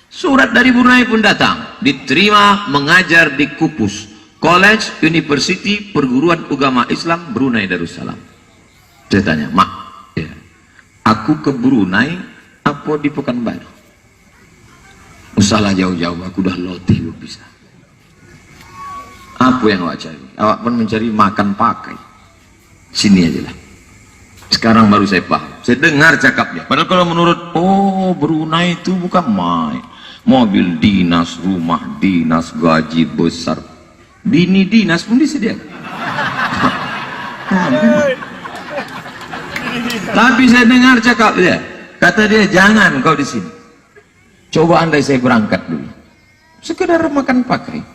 surat dari Brunei pun datang, diterima mengajar di Kupus College University Perguruan Agama Islam Brunei Darussalam. Saya tanya, Mak, aku ke Brunei apa di Pekanbaru? Usahlah jauh-jauh, aku udah lotih bisa. Apa yang awak cari? Awak pun mencari makan pakai. Sini aja lah. Sekarang baru saya paham. Saya dengar cakapnya. Padahal kalau menurut, oh Brunei itu bukan main. Mobil dinas, rumah dinas, gaji besar. Bini dinas pun disediakan. Tapi saya dengar cakap dia. Kata dia, jangan kau di sini. Coba andai saya berangkat dulu. Sekedar makan pakai.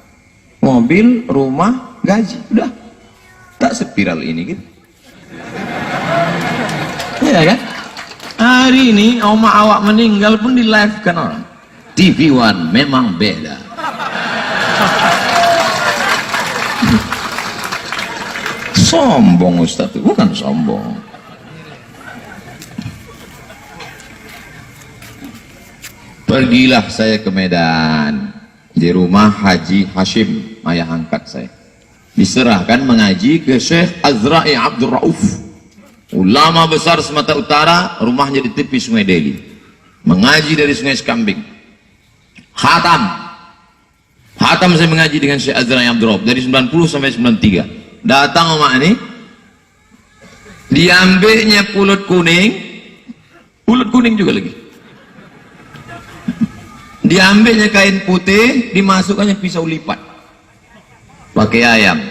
Mobil, rumah, gaji, udah tak spiral ini gitu. Ya kan? Hari ini oma awak meninggal pun di live kan orang. TV One memang beda. Sombong Ustaz itu, bukan sombong. Pergilah saya ke Medan. Di rumah Haji Hashim, ayah angkat saya, diserahkan mengaji ke Syekh Azra'i Abdul Rauf, ulama besar Sumatera Utara, rumahnya di tepi Sungai Deli, mengaji dari Sungai Sekambing. Khatam saya mengaji dengan Syekh Azra'i Abdul Rauf dari 90 sampai 93. Datang omak ini, diambilnya pulut kuning juga lagi, diambilnya kain putih, dimasukkannya pisau lipat pakai ayam.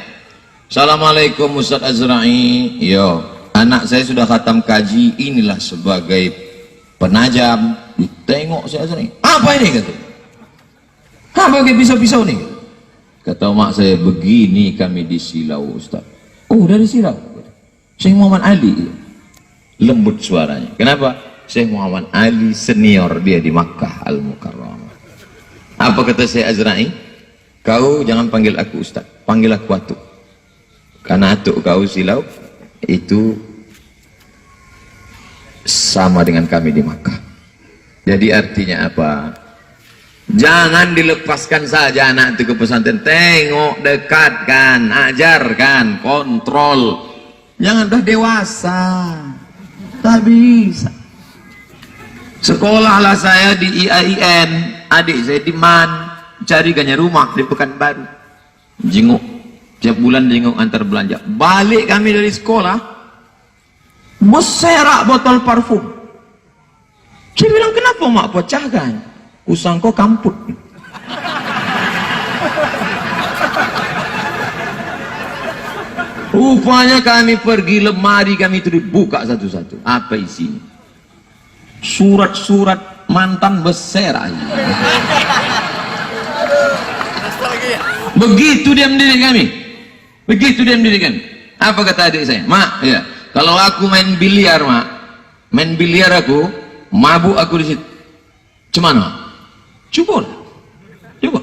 Assalamualaikum Ustaz Azra'i. Yo, anak saya sudah khatam kaji, inilah sebagai penajam. Ditengok saya Azra'i, apa ini kata? Apa pakai pisau-pisau nih? Kata mak saya, begini kami di Silau Ustaz. Oh, dari Silau. Syekh Muhammad Ali. Lembut suaranya. Kenapa? Syekh Muhammad Ali senior dia di Makkah Al-Mukarramah. Apa kata saya Azra'i? Kau jangan panggil aku Ustaz, panggil aku Atuk. Karena Atuk kau Silau itu sama dengan kami di Makkah. Jadi artinya apa? Jangan dilepaskan saja anak itu ke pesantren. Tengok, dekatkan, ajarkan, kontrol. Jangan dah dewasa, tak bisa. Sekolahlah saya di IAIN, adik saya di MAN, carikannya rumah di Pekanbaru, jenguk Tiap bulan jenguk antar belanja. Balik kami dari sekolah, berserak botol parfum. Saya bilang, kenapa mak pecahkan? Usangko kamput. Rupanya kami pergi, lemari kami itu dibuka satu-satu. Apa isinya? Surat-surat mantan berserak. Begitu dia mendidik kami. Begitu dia mendidik kami. Apa kata adik saya? Mak, ya, kalau aku main biliar, mak, main biliar aku, mabuk aku di situ. Cemana? Coba. Coba.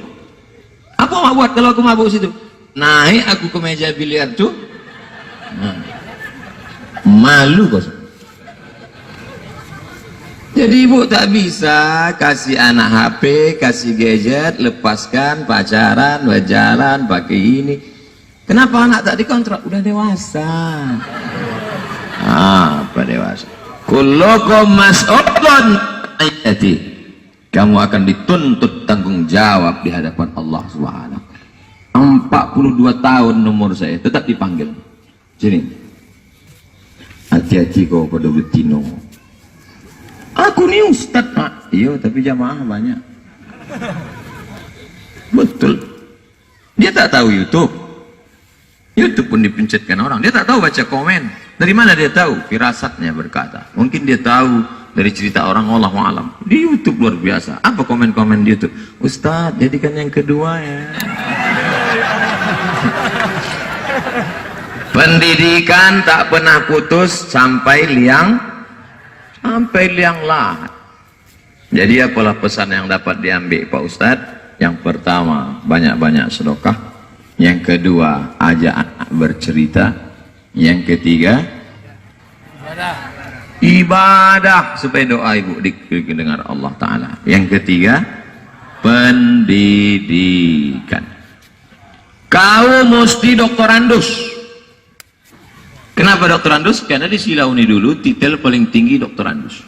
Apa mak buat kalau aku mabuk situ? Naik aku ke meja biliar tuh. Nah, malu kok. Jadi ibu tak bisa kasih anak HP, kasih gadget, lepaskan, pacaran, berjalan, pakai ini. Kenapa anak tak dikontrak? Udah dewasa. Apa dewasa? Kullukum mas'ulun ayati. Kamu akan dituntut tanggung jawab di hadapan Allah Subhanahu. 42 tahun umur saya tetap dipanggil. Sini. Hati-hati kau pada betino. Aku nih ustad, Pak. Iya, tapi jamaah banyak. Betul. Dia tak tahu YouTube. YouTube pun dipencetkan orang. Dia tak tahu baca komen. Dari mana dia tahu? Firasatnya berkata. Mungkin dia tahu dari cerita orang, Allahu alam. Di YouTube luar biasa. Apa komen-komen di YouTube? Ustadz, jadikan yang kedua ya. Pendidikan tak pernah putus sampai liang lahat. Jadi apalah pesan yang dapat diambil Pak Ustadz? Yang pertama, banyak-banyak sedekah. Yang kedua, ajak anak bercerita. Yang ketiga, ibadah supaya doa ibu didengar Allah Ta'ala. Yang ketiga, pendidikan. Kau mesti doktorandus. Kenapa doktorandus? Karena di Silauni dulu titel paling tinggi doktorandus.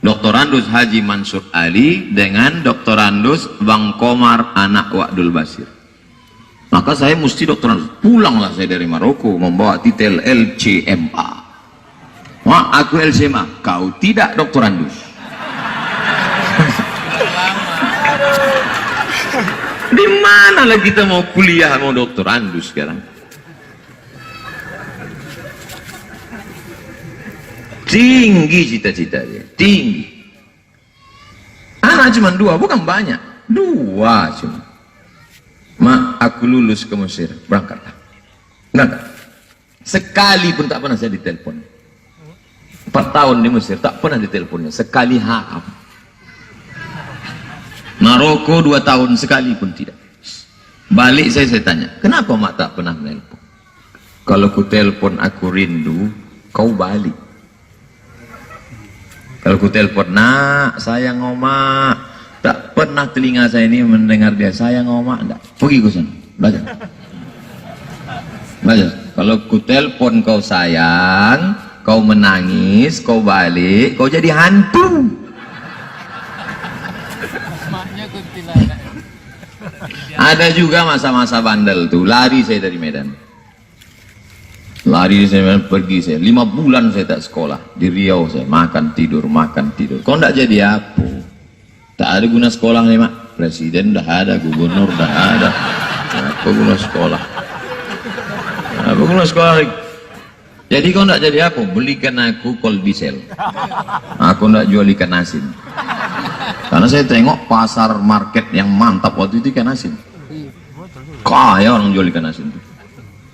Doktorandus Haji Mansur Ali dengan doktorandus Bang Komar anak Wa'dul Basir. Maka saya mesti doktorandus. Pulanglah saya dari Maroko membawa titel LCMA. Wah, aku LCMA, kau tidak doktorandus. Di mana lah kita mau kuliah mau doktorandus sekarang? Tinggi cita-cita dia, tinggi. Anak cuma 2, bukan banyak, 2 cuma. Mak, aku lulus ke Mesir, berangkatlah. Berangkat. Sekali pun tak pernah saya ditelepon. 4 tahun di Mesir, tak pernah diteleponnya. Sekali harap. Maroko 2 tahun, sekali pun tidak. Balik saya tanya, kenapa mak tak pernah menelpon? Kalau ku telepon aku rindu, kau balik. Kalau ku telepon, nak, sayang omak, tak pernah telinga saya ini mendengar dia, sayang omak, enggak. Pergi ku sana, belajar. Belajar. Kalau ku telepon kau sayang, kau menangis, kau balik, kau jadi hantu. Ada juga masa-masa bandel tuh, lari saya dari Medan. Lari saya pergi saya 5 bulan saya tak sekolah di Riau, saya makan tidur. Kau ndak jadi apa? Tak ada guna sekolah nih mak. Presiden dah ada, gubernur dah ada. Apa guna sekolah? Apa guna sekolah? Jadi kau ndak jadi apa? Belikan aku kol diesel. Aku ndak jual ikan asin. Karena saya tengok pasar market yang mantap waktu itu ikan asin. Kaya orang jual ikan asin itu.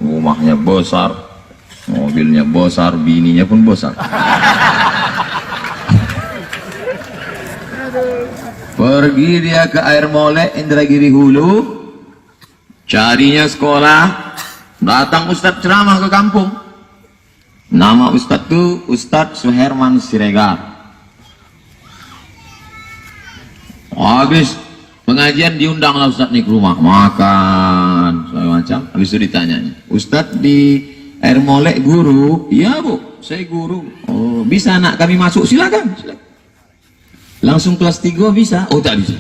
Rumahnya besar, mobilnya besar, bininya pun besar. Pergi dia ke Air Molek, Indragiri Hulu, carinya sekolah. Datang Ustadz ceramah ke kampung. Nama Ustadz itu Ustadz Suherman Siregar. Habis pengajian diundanglah Ustadz nih ke rumah, makan segala macam. Habis itu ditanya, Ustadz di Air Molek guru? Iya bu, saya guru. Oh, bisa anak kami masuk? Silakan. Langsung kelas 3 bisa? Oh tak bisa.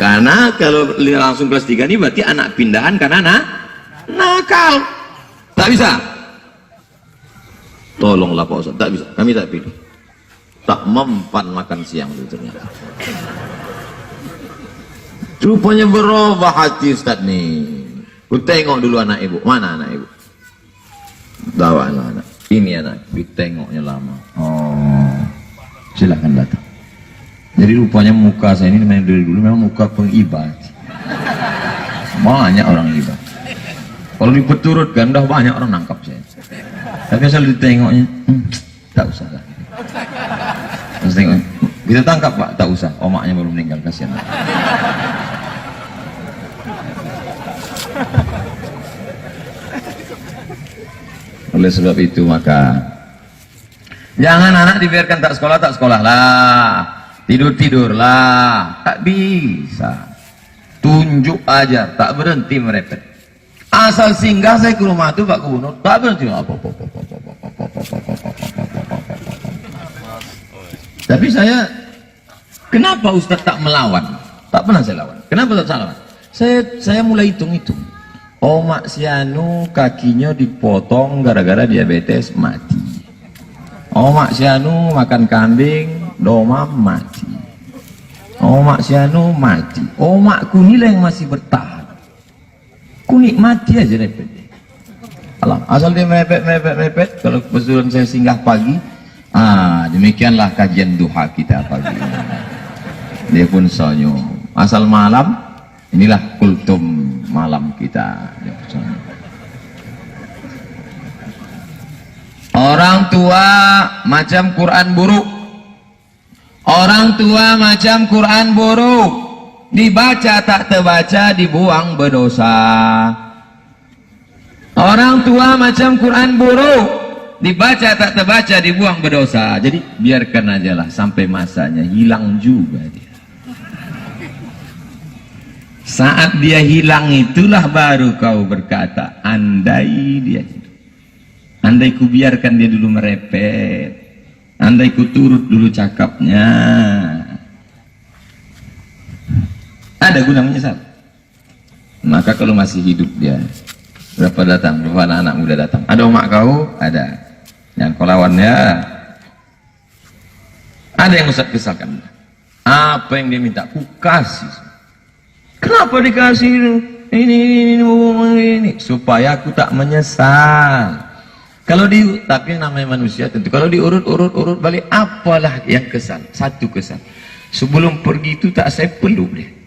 karena kalau langsung kelas 3 ini berarti anak pindahan karena nakal. Tak bisa. Tolonglah Pak Ustaz, tak bisa. Kami tak pilih. Tak mempan makan siang itu ternyata. Rupanya berubah hati Ustaz nih. Ku tengok dulu anak ibu. Mana anak ibu? Bawa anak-anak. Ini anak. Ditengoknya lama. Oh, silakan datang. Jadi rupanya muka saya ini memang dari dulu memang muka pengibad. Banyak orang ibad. Kalau diperturutkan udah banyak orang nangkap saya. Tapi asal ditengoknya, tak usah lah. Terus tengok, kita tangkap Pak, tak usah. Omaknya baru meninggal, kasihan. Oleh sebab itu maka jangan anak dibiarkan tak sekolah lah, tidur lah, tak bisa. Tunjuk aja, tak berhenti merepet. Asal singgah saya ke rumah itu Pak Gubernur, tak berhenti. Tapi saya, kenapa Ustaz tak melawan? Tak pernah saya lawan. Kenapa tak lawan? Saya mulai hitung-hitung. Omak si anu kakinya dipotong gara-gara diabetes mati. Omak si anu makan kambing, domam mati. Omak si anu mati. Omakku nilai yang masih bertahan. Ku nikmati aja repet. Alam, asal dia mepet. Kalau kebetulan saya singgah pagi, demikianlah kajian duha kita pagi. Dia pun senyum. Asal malam, inilah kultum malam kita. Orang tua macam Quran buruk. Orang tua macam Quran buruk. Dibaca tak terbaca, dibuang berdosa. Orang tua macam Quran buruk. Dibaca tak terbaca, dibuang berdosa. Jadi biarkan aja lah sampai masanya, hilang juga dia. Saat dia hilang itulah baru kau berkata, andai dia hidup. Andai ku biarkan dia dulu merepet. Andai ku turut dulu cakapnya. Ada guna menyesal. Maka kalau masih hidup dia, berapa datang, berapa anak muda datang. Ada omak kau? Ada. Yang kau lawannya. Ada yang Ustaz kesalkan. Apa yang dia minta? Ku kasih. Kenapa dikasih ini? Supaya aku tak menyesal. Kalau tapi namanya manusia tentu. Kalau diurut balik, apalah yang kesal? Satu kesal. Sebelum pergi itu tak saya peluk dia.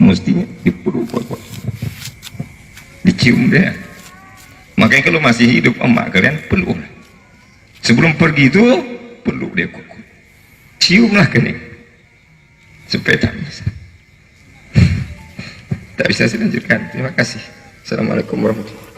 Mestinya dipeluk, dicium dia. Makanya kalau masih hidup emak kalian peluk. Sebelum pergi itu peluk dia, kuku. Ciumlah kening. Supaya tak bisa. Tak bisa saya lanjutkan. Terima kasih. Assalamualaikum warahmatullahi wabarakatuh.